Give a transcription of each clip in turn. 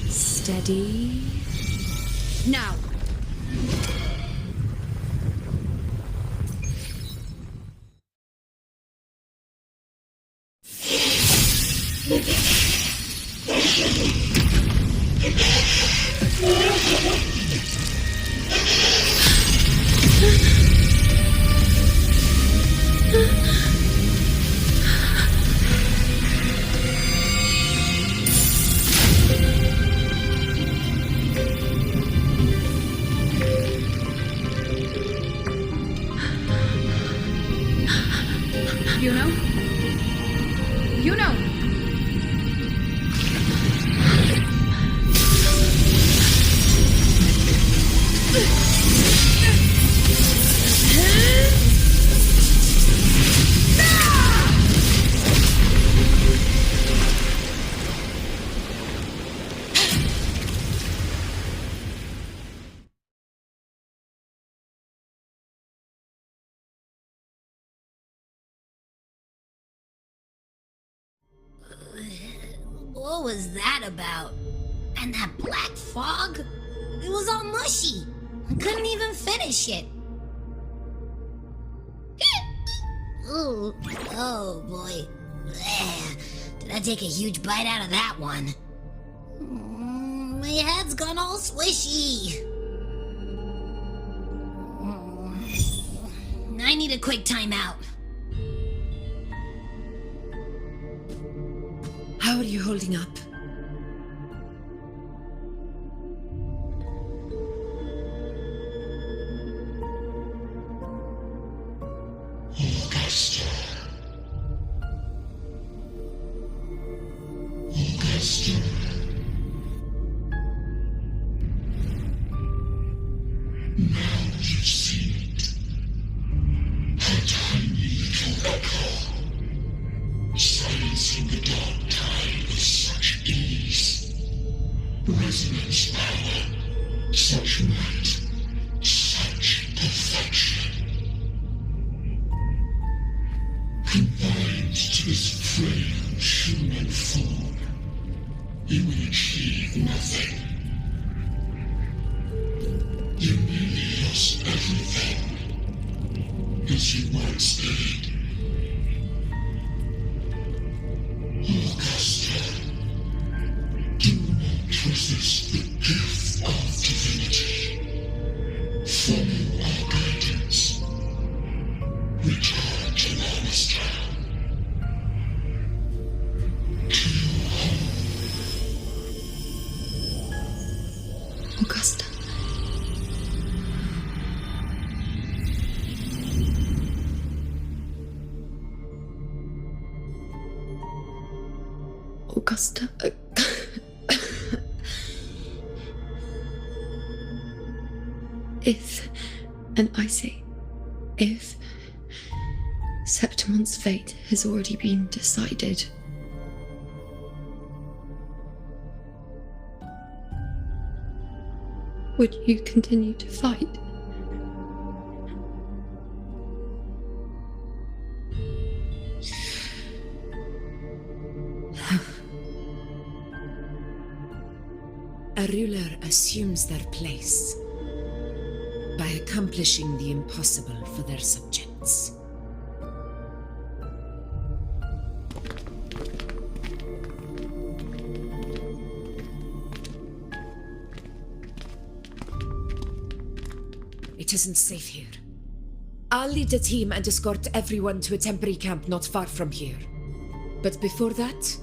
Steady. Now. You know. What was that about? And that black fog? It was all mushy. I couldn't even finish it. Ooh, oh boy. Did I take a huge bite out of that one? My head's gone all swishy. I need a quick timeout. How are you holding up? Augusta. Augusta. Now you've seen it. A tiny little echo, silencing the dark tide with such ease. Resonance power, such might, such perfection. Confined to this frail human form, you will achieve nothing. You nearly lost everything, as you once did. Augusta, do not resist the gift of divinity. Follow our guidance. Return to Augusta. To your home. Augusta. Augusta. If, and I say, if Septimon's fate has already been decided, would you continue to fight? a ruler assumes their place by accomplishing the impossible for their subjects. It isn't safe here. I'll lead a team and escort everyone to a temporary camp not far from here. But before that,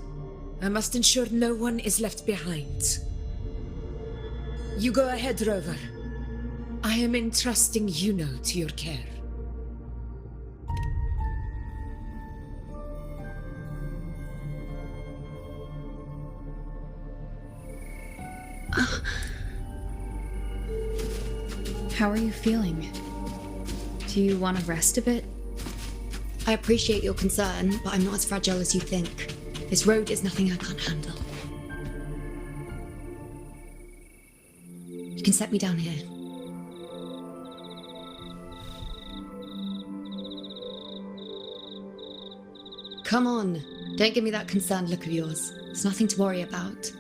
I must ensure no one is left behind. You go ahead, Rover. I am entrusting Yuno to your care. How are you feeling? Do you want to rest a bit? I appreciate your concern, but I'm not as fragile as you think. This road is nothing I can't handle. You can set me down here. Come on, don't give me that concerned look of yours. It's nothing to worry about.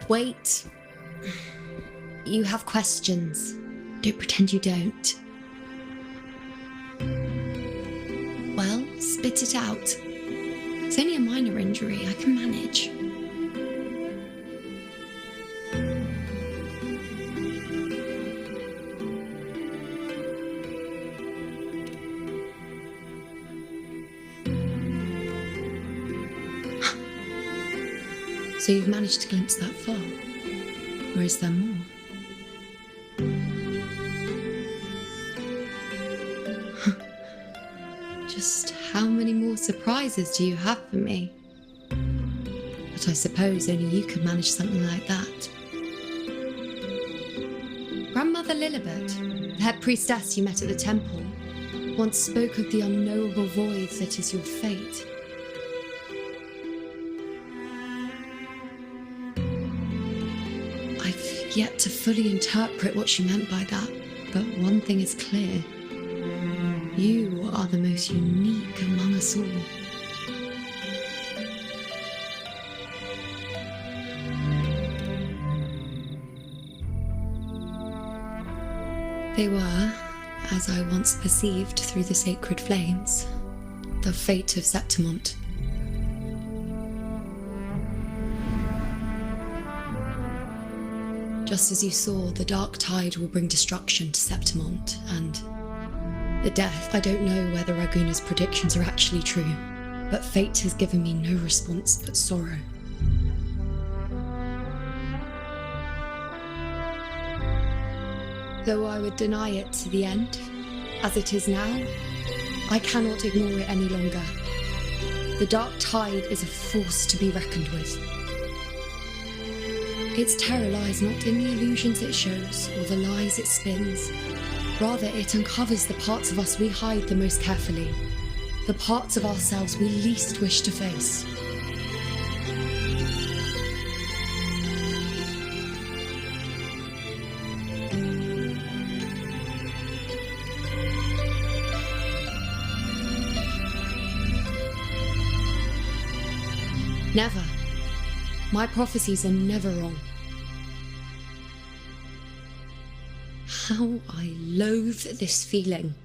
Wait. You have questions. Don't pretend you don't. Well, spit it out. It's only a minor injury. I can manage. So you've managed to glimpse that far? Or is there more? Just how many more surprises do you have for me? But I suppose only you could manage something like that. Grandmother Lilibet, the head priestess you met at the temple, once spoke of the unknowable void that is your fate. I've yet to fully interpret what she meant by that, but one thing is clear. You are the most unique among us all. They were, as I once perceived through the sacred flames, the fate of Septimont. Just as you saw, the dark tide will bring destruction to Septimont, and the death. I don't know whether Raguna's predictions are actually true, but fate has given me no response but sorrow. Though I would deny it to the end, as it is now, I cannot ignore it any longer. The dark tide is a force to be reckoned with. Its terror lies not in the illusions it shows or the lies it spins. Rather, it uncovers the parts of us we hide the most carefully, the parts of ourselves we least wish to face. Never. My prophecies are never wrong. How I loathe this feeling,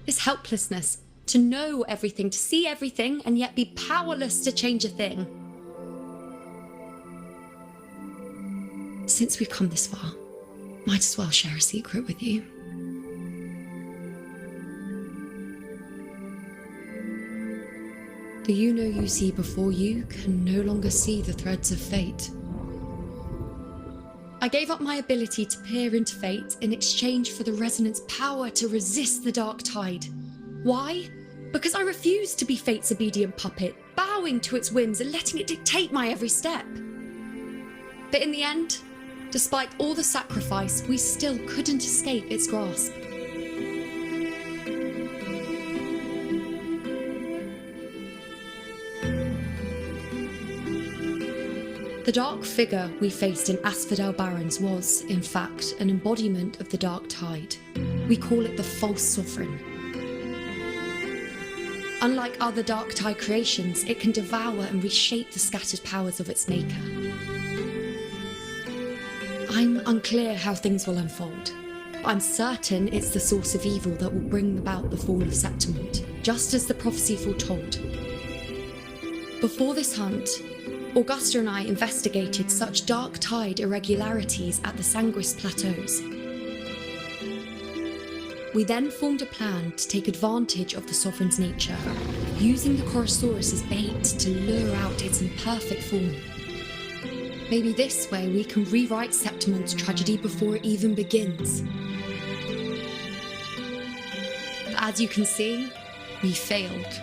this helplessness, to know everything, to see everything, and yet be powerless to change a thing. Since we've come this far, might as well share a secret with you. The Yuno you see before you can no longer see the threads of fate. I gave up my ability to peer into fate in exchange for the resonance power to resist the dark tide. Why? Because I refused to be fate's obedient puppet, bowing to its whims and letting it dictate my every step. But in the end, despite all the sacrifice, we still couldn't escape its grasp. The The dark figure we faced in Asphodel Barrens was, in fact, an embodiment of the dark tide. We call it the false sovereign. Unlike other dark tide creations, it can devour and reshape the scattered powers of its maker. I'm unclear how things will unfold. I'm certain it's the source of evil that will bring about the fall of Septimont, just as the prophecy foretold. Before this hunt, Augusta and I investigated such dark tide irregularities at the Sanguis Plateaus. We then formed a plan to take advantage of the Sovereign's nature, using the Chorosaurus as bait to lure out its imperfect form. Maybe this way we can rewrite Septimont's tragedy before it even begins. But as you can see, we failed.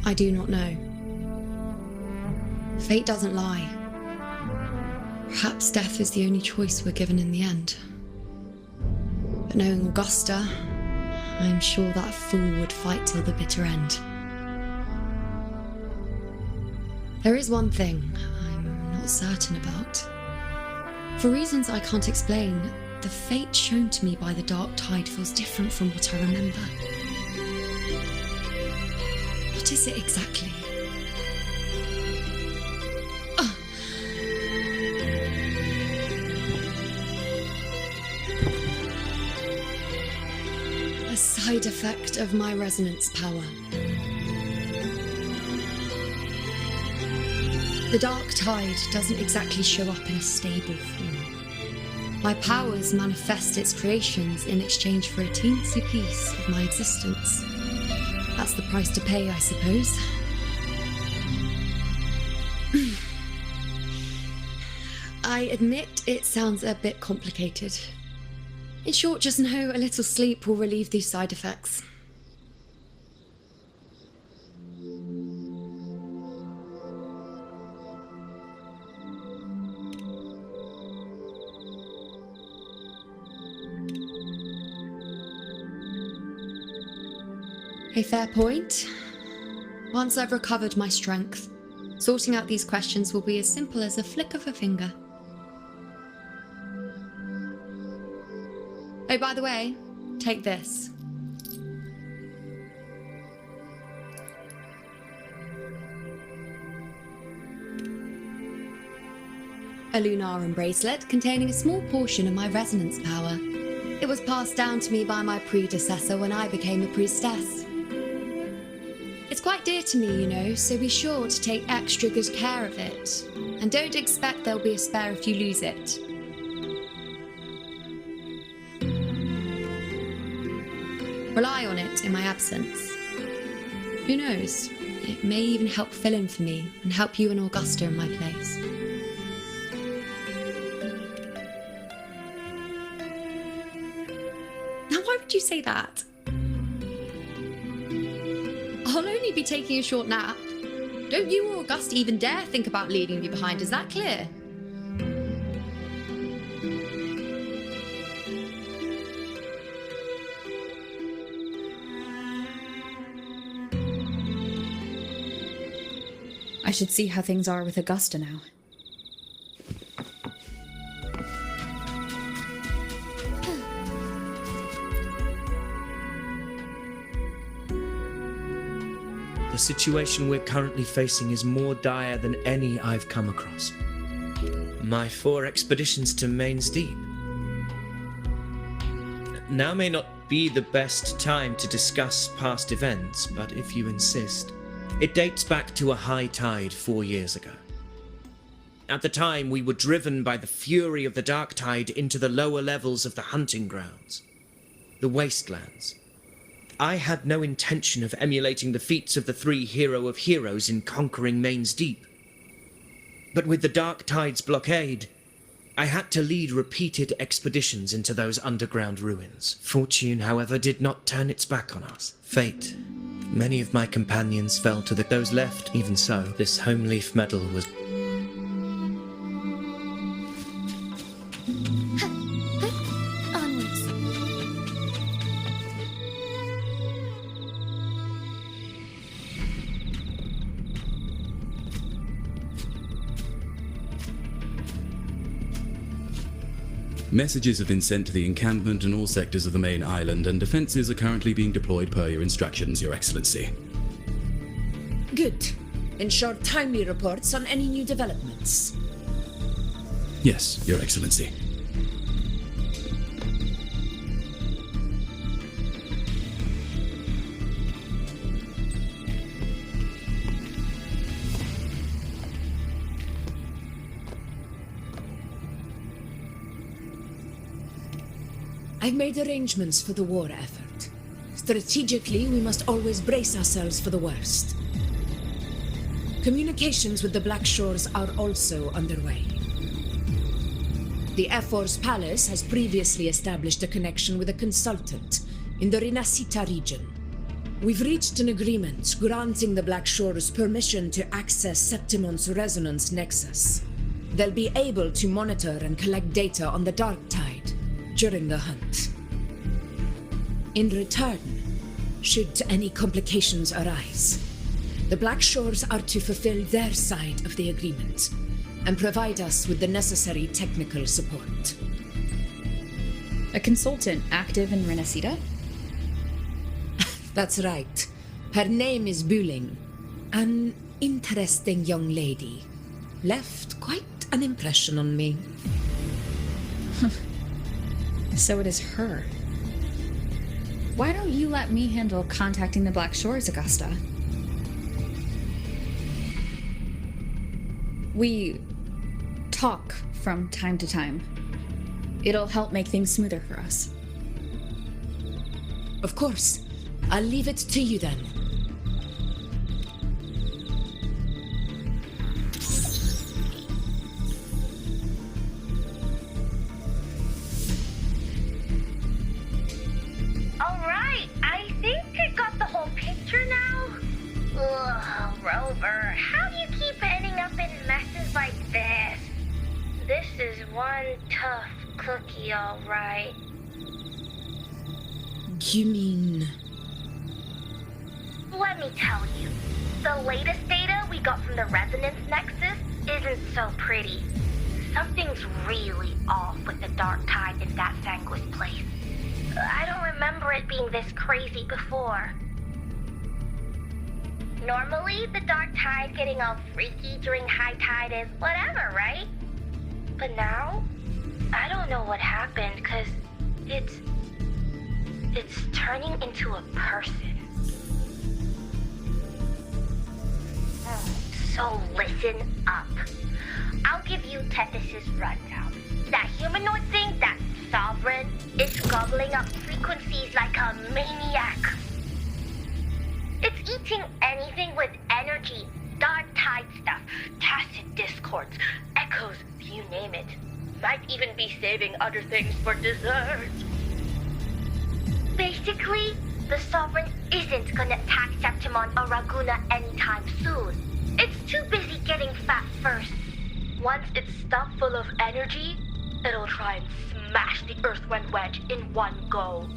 I do not know. Fate doesn't lie. Perhaps death is the only choice we're given in the end. But knowing Augusta, I'm sure that fool would fight till the bitter end. There is one thing I'm not certain about. For reasons I can't explain, the fate shown to me by the dark tide feels different from what I remember. What is it exactly? A side effect of my resonance power. The dark tide doesn't exactly show up in a stable form. My powers manifest its creations in exchange for a teensy piece of my existence. That's the price to pay, I suppose. I admit it sounds a bit complicated. In short, just know a little sleep will relieve these side effects. A fair point. Once I've recovered my strength, sorting out these questions will be as simple as a flick of a finger. Oh, by the way, take this. A Lunarum bracelet containing a small portion of my resonance power. It was passed down to me by my predecessor when I became a priestess. It's quite dear to me, you know, so be sure to take extra good care of it. And don't expect there'll be a spare if you lose it. Rely on it in my absence. Who knows? It may even help fill in for me and help you and Augusta in my place. Now, why would you say that? I'll only be taking a short nap. Don't you or Augusta even dare think about leaving me behind, is that clear? I should see how things are with Augusta now. The situation we're currently facing is more dire than any I've come across. My 4 expeditions to Main's Deep. Now may not be the best time to discuss past events, but if you insist, it dates back to a high tide 4 years ago. At the time, we were driven by the fury of the dark tide into the lower levels of the hunting grounds, the wastelands. I had no intention of emulating the feats of the 3 hero of heroes in conquering Main's Deep. But with the dark tide's blockade, I had to lead repeated expeditions into those underground ruins. Fortune, however, did not turn its back on us. Fate. Many of my companions fell to those left. Even so, this home leaf medal was... Messages have been sent to the encampment and all sectors of the main island, and defenses are currently being deployed per your instructions, Your Excellency. Good. Ensure timely reports on any new developments. Yes, Your Excellency. I've made arrangements for the war effort. Strategically, we must always brace ourselves for the worst. Communications with the Black Shores are also underway. The Air Force Palace has previously established a connection with a consultant in the Rinascita region. We've reached an agreement granting the Black Shores permission to access Septimon's resonance nexus. They'll be able to monitor and collect data on the Dark Tide during the hunt. In return, should any complications arise, the Black Shores are to fulfill their side of the agreement and provide us with the necessary technical support. A consultant active in Renacita? That's right. Her name is Buling. An interesting young lady. Left quite an impression on me. So it is her. Why don't you let me handle contacting the Black Shores, Augusta? We talk from time to time. It'll help make things smoother for us. Of course. I'll leave it to you then. Alright, I think I got the whole picture now. Ugh, Rover, how do you keep ending up in messes like this? This is one tough cookie, alright. You mean... Let me tell you, the latest data we got from the Resonance Nexus isn't so pretty. Something's really off with the Dark Tide in that Sanguis place. I don't remember it being this crazy before. Normally, the Dark Tide getting all freaky during high tide is whatever, right? But now, I don't know what happened, cause it's turning into a person. So listen up. I'll give you Tethys' rundown. That humanoid thing, that Sovereign, is gobbling up frequencies like a maniac. It's eating anything with energy, dark tide stuff, tacit discords, echoes, you name it. Might even be saving other things for dessert. Basically, the Sovereign isn't gonna attack Septimon or Raguna anytime soon. It's too busy getting fat first. Once it's stuffed full of energy, it'll try and smash the Earthwind wedge in one go.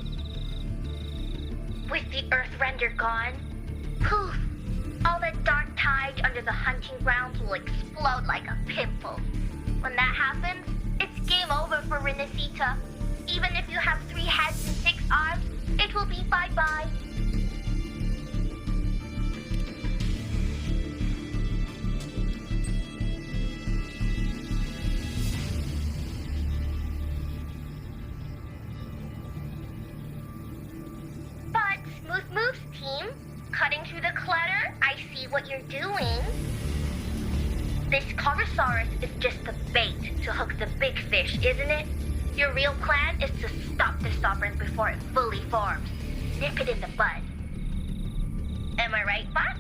With the Earthrender gone, poof! All the dark tide under the hunting grounds will explode like a pimple. When that happens, it's game over for Renacita. Even if you have 3 heads and 6 arms, it will be bye-bye. But Smooth Moves team, cutting through the clutter, I see what you're doing. This Corosaurus is just the bait to hook the big fish, isn't it? Your real plan is to stop the Sovereign before it fully forms. Nip it in the bud. Am I right, Bot?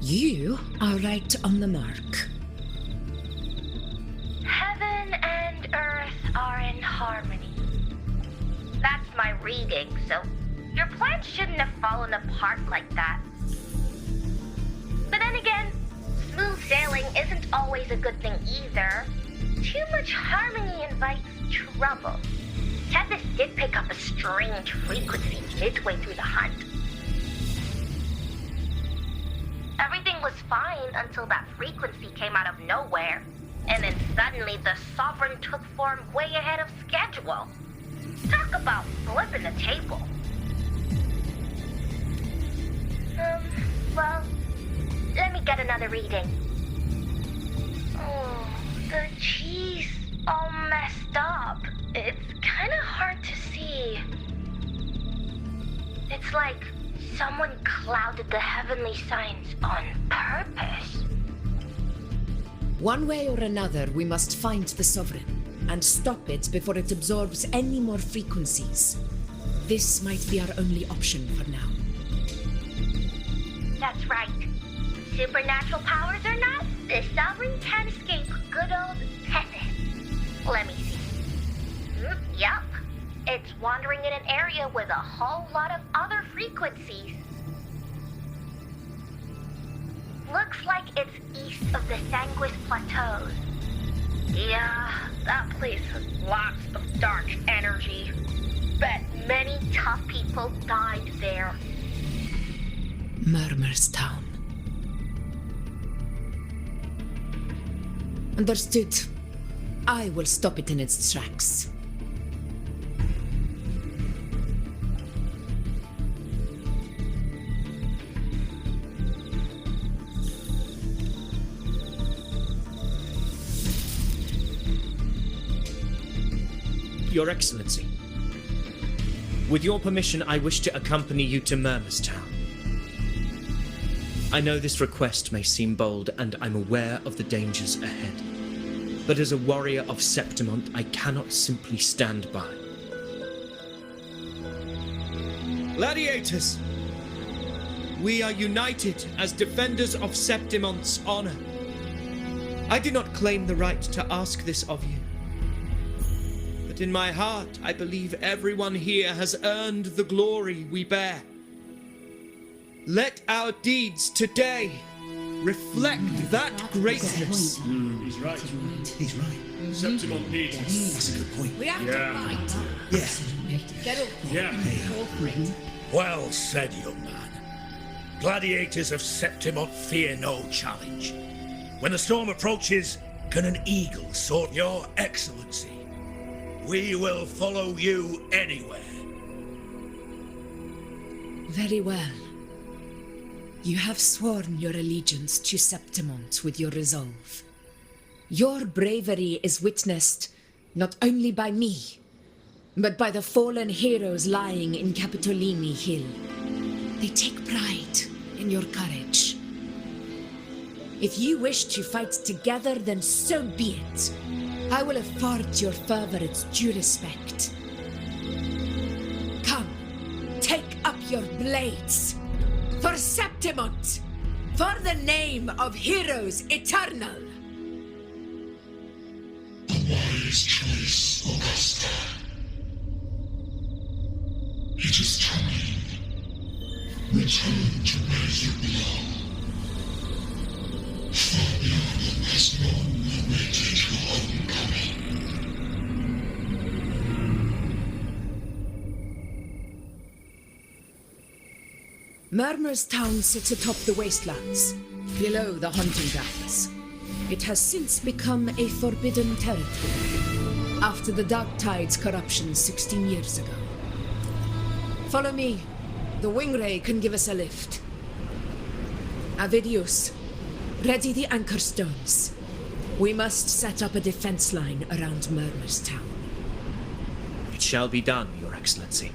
You are right on the mark. Heaven and Earth are in harmony. That's my reading, so your plan shouldn't have fallen apart like that. But then again, smooth sailing isn't always a good thing either. Too much harmony invites trouble. Tethys did pick up a strange frequency midway through the hunt. Everything was fine until that frequency came out of nowhere. And then suddenly the Sovereign took form way ahead of schedule. Talk about flipping the table. Well, let me get another reading. Oh, the cheese all messed up. It's kind of hard to see. It's like someone clouded the heavenly signs on purpose. One way or another, we must find the Sovereign and stop it before it absorbs any more frequencies. This might be our only option for now. That's right. Supernatural powers or not, the Sovereign can't escape good old Tethys. Let me see. Yup. It's wandering in an area with a whole lot of other frequencies. Looks like it's east of the Sanguis Plateaus. Yeah, that place has lots of dark energy. Bet many tough people died there. Murmur's Town. Understood. I will stop it in its tracks. Your Excellency, with your permission, I wish to accompany you to Murmur's Town. I know this request may seem bold, and I'm aware of the dangers ahead. But as a warrior of Septimont, I cannot simply stand by. Gladiators! We are united as defenders of Septimont's honor. I do not claim the right to ask this of you. But in my heart, I believe everyone here has earned the glory we bear. Let our deeds today reflect that greatness. He's right. He's right. Septimont needs us. That's a good point. We have to fight. Yeah. Get up. Yeah. Well said, young man. Gladiators of Septimont fear no challenge. When the storm approaches, can an eagle soar? Your Excellency, we will follow you anywhere. Very well. You have sworn your allegiance to Septimont with your resolve. Your bravery is witnessed not only by me, but by the fallen heroes lying in Capitolini Hill. They take pride in your courage. If you wish to fight together, then so be it. I will afford your fervor its due respect. Come, take up your blades. For Septimont! For the name of heroes eternal! The wise choice, Augusta. It is time. Return to where you belong. Far beyond the last one awaited your homecoming. Murmur's Town sits atop the wastelands, below the hunting grounds. It has since become a forbidden territory, after the Dark Tide's corruption 16 years ago. Follow me. The Wingray can give us a lift. Avidius, ready the anchor stones. We must set up a defense line around Murmur's Town. It shall be done, Your Excellency.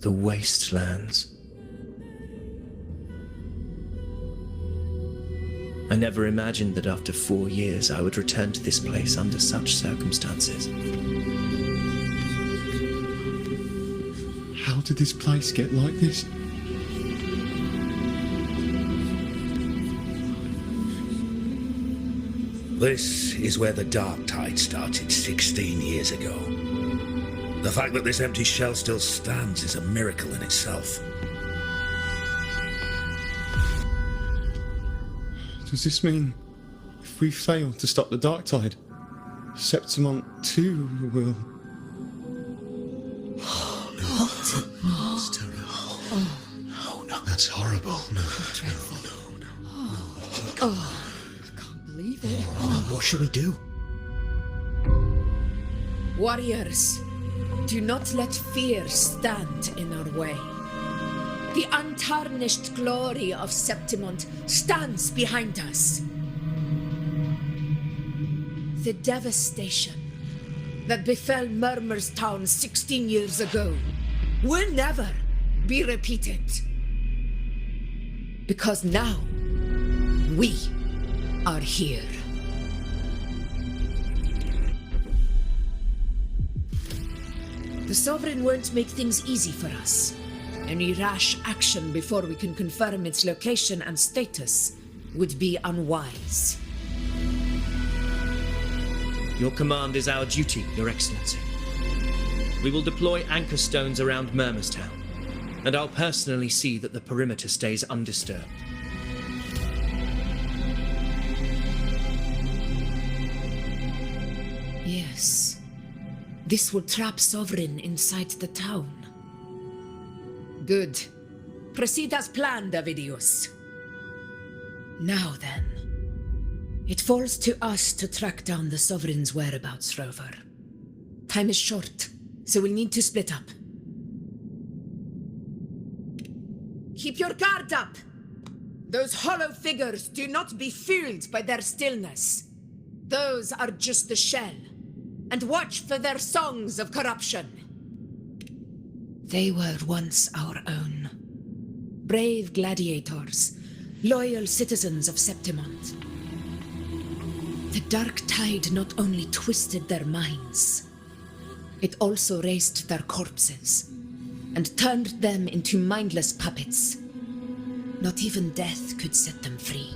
The wastelands. I never imagined that after 4 years I would return to this place under such circumstances. How did this place get like this? This is where the Dark Tide started 16 years ago. The fact that this empty shell still stands is a miracle in itself. Does this mean if we fail to stop the Dark Tide, Septimont too will... That's terrible. No, that's horrible. No. Oh, I can't believe it. What should we do? Warriors, do not let fear stand in our way. The untarnished glory of Septimont stands behind us. The devastation that befell Murmur's town 16 years ago will never be repeated. Because now, we are here. The Sovereign won't make things easy for us. Any rash action before we can confirm its location and status would be unwise. Your command is our duty, Your Excellency. We will deploy anchor stones around Murmurstown, and I'll personally see that the perimeter stays undisturbed. Yes. This will trap Sovereign inside the town. Good. Proceed as planned, Davidius. Now then. It falls to us to track down the Sovereign's whereabouts, Rover. Time is short, so we'll need to split up. Keep your guard up! Those hollow figures do not be fooled by their stillness. Those are just the shell. And watch for their songs of corruption. They were once our own. Brave gladiators, loyal citizens of Septimont. The Dark Tide not only twisted their minds, it also raised their corpses and turned them into mindless puppets. Not even death could set them free.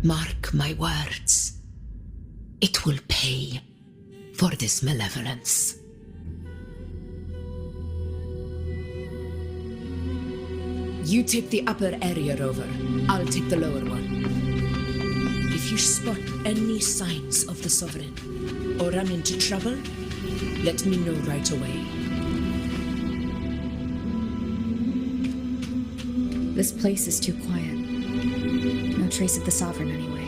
Mark my words. It will pay for this malevolence. You take the upper area, Rover. I'll take the lower one. If you spot any signs of the Sovereign or run into trouble, let me know right away. This place is too quiet. No trace of the Sovereign anyway.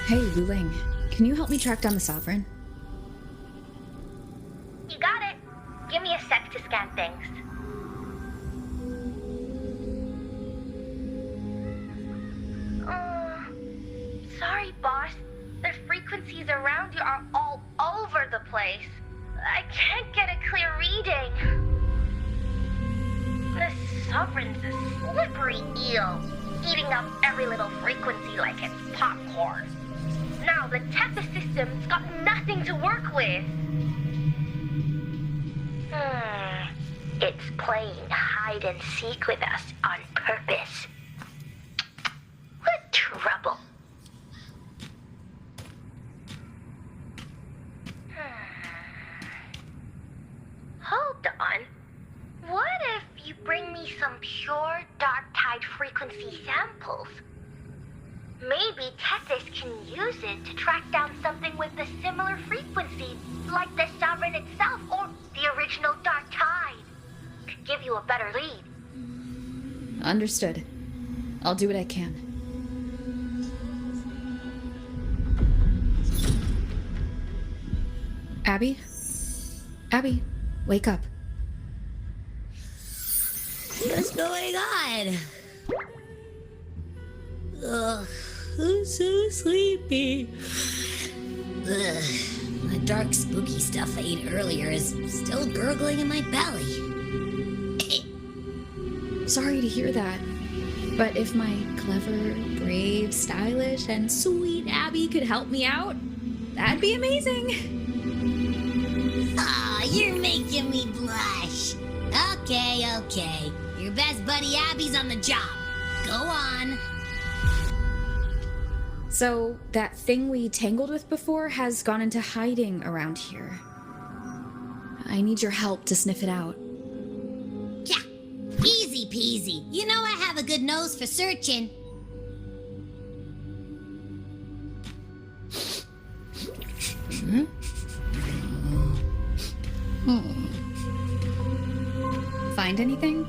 Hey, Wu Ling, can you help me track down the Sovereign? You got it. Give me a sec to scan things. Sorry, boss. The frequencies around you are all over the place. I can't get a clear reading. The Sovereign's a slippery eel, eating up every little frequency like it's popcorn. Now the Tethys system's got nothing to work with. It's playing hide and seek with us on purpose. What trouble. Hold on. What if you bring me some pure Dark Tide frequency samples? Maybe Tethys can use it to track down something with a similar frequency, like the Sovereign itself or the original Dark Tide. Could give you a better lead. Understood. I'll do what I can. Abby? Abby, wake up. What's going on? Ugh, I'm so sleepy. Ugh, the dark, spooky stuff I ate earlier is still gurgling in my belly. Sorry to hear that. But if my clever, brave, stylish, and sweet Abby could help me out, that'd be amazing. Ah, you're making me blush. Okay. Your best buddy Abby's on the job. Go on. So, that thing we tangled with before has gone into hiding around here. I need your help to sniff it out. Yeah, easy peasy. You know I have a good nose for searching. Find anything?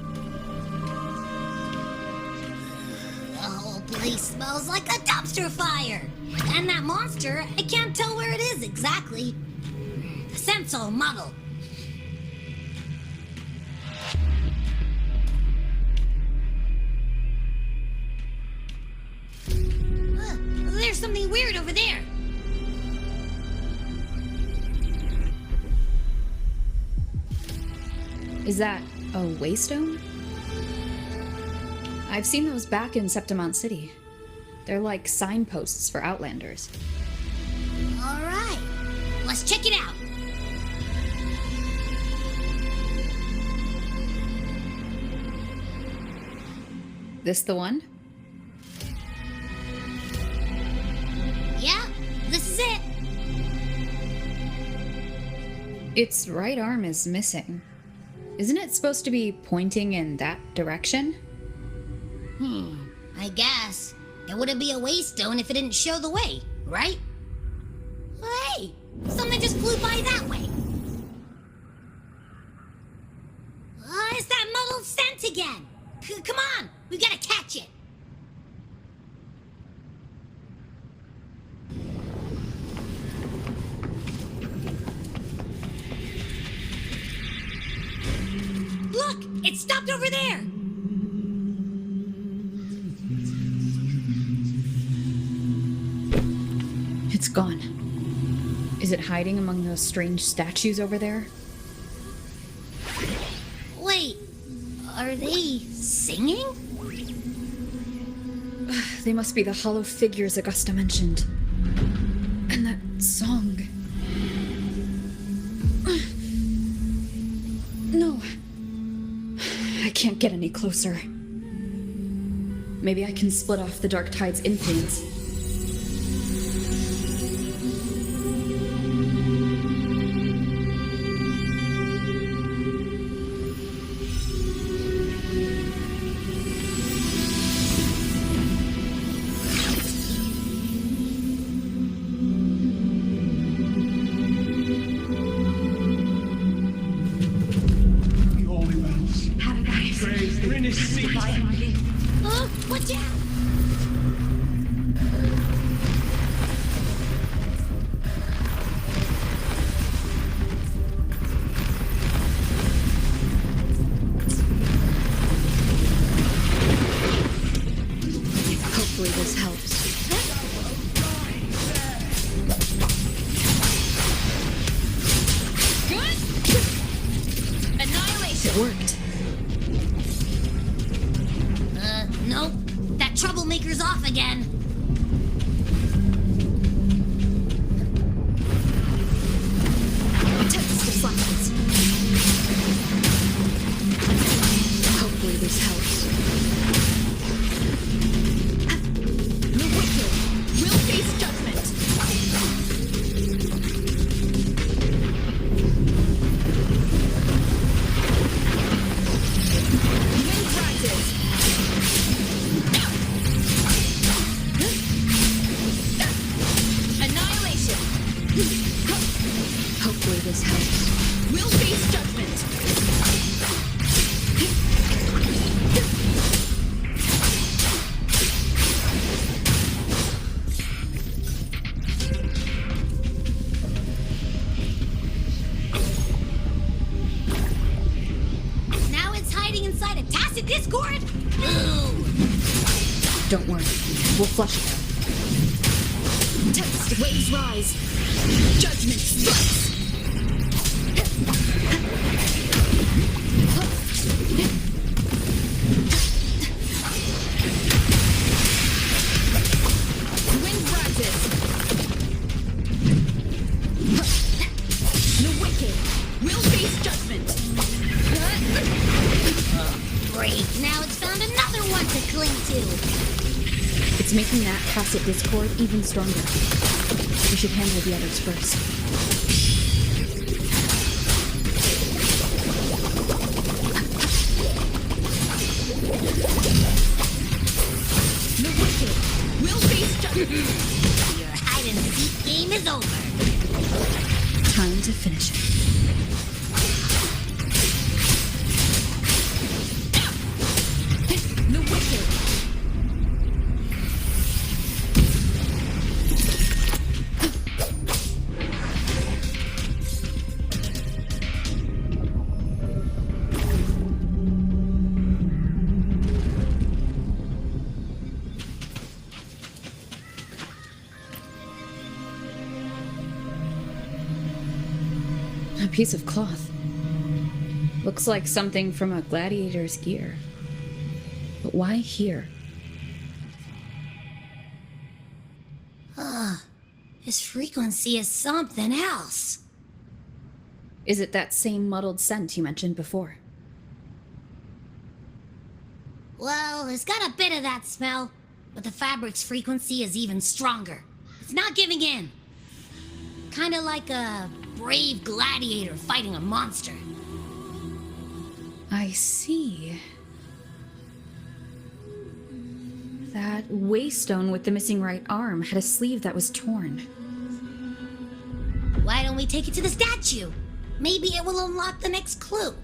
The whole place smells like a dumpster fire. And that monster, I can't tell where it is exactly. The scent's all muddled. There's something weird over there. Is that a waystone? I've seen those back in Septimont City. They're like signposts for Outlanders. All right, let's check it out. This the one? Yeah, this is it. Its right arm is missing. Isn't it supposed to be pointing in that direction? I guess. It wouldn't be a waystone if it didn't show the way, right? Hey, something just flew by that way. It's that muddled scent again. Come on, we gotta catch it. Look, it stopped over there. It's gone. Is it hiding among those strange statues over there? Wait, are they singing? They must be the hollow figures Augusta mentioned. And that song. No. I can't get any closer. Maybe I can split off the Dark Tide's influence. Watch out! Hopefully this helps. Good! Annihilation! It worked. Nope. That troublemaker's off again. Test of silence. Hopefully this helps. The wicked will face judgment. Wind rises. Annihilation! Hopefully this helps. Will face judgment. Now it's hiding inside a tacit discord? Ooh! Don't worry. We'll flush it out. Test waves rise. Judgment strikes. Wind rises. The wicked will be It's making that tacit discord even stronger. We should handle the others first. The wicked will face justice. Your hide-and-seek game is over. Time to finish it. The wicked. A piece of cloth. Looks like something from a gladiator's gear. But why here? His frequency is something else. Is it that same muddled scent you mentioned before? Well, it's got a bit of that smell, but the fabric's frequency is even stronger. It's not giving in. Kinda like a brave gladiator fighting a monster. I see. That waystone with the missing right arm had a sleeve that was torn. Why don't we take it to the statue? Maybe it will unlock the next clue.